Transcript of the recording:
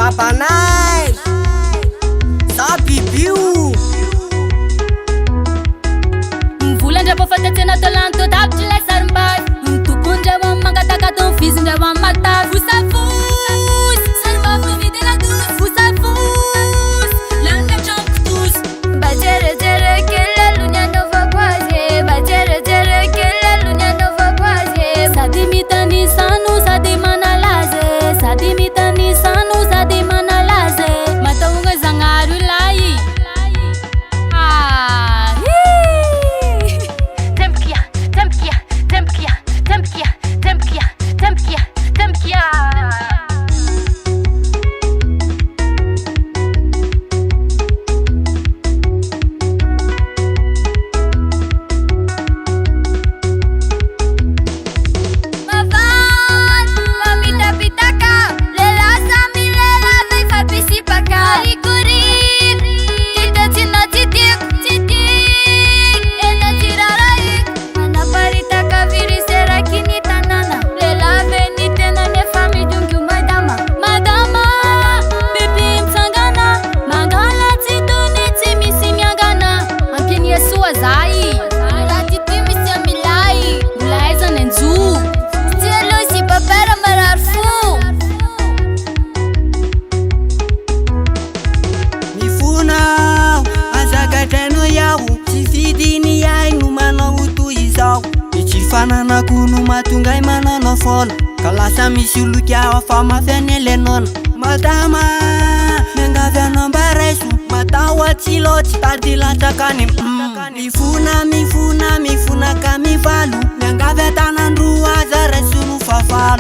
babanay za bibio mvolandra bô fatatsena tolanto tapitry lay sarim-bary mitokondra wa mangataka ton fizindra wa matavy vosavosy sarim-bavy videla dosy vosavosy langa trampitosy mba jerejere kely alony anaovako azy mba jerejere kely alony anaovako azy sady mitanisano sady manalazy sady mitanisano sady manalazy matahogna zagnaro ilay fananakunu matungay manana fola kalasa misy olokiawa fa mafyanele nona madama mengavyano mbareso matawatsy lotsy tady latsakany mifuna ka mivalu mengavya tanandro aza resonu fafalo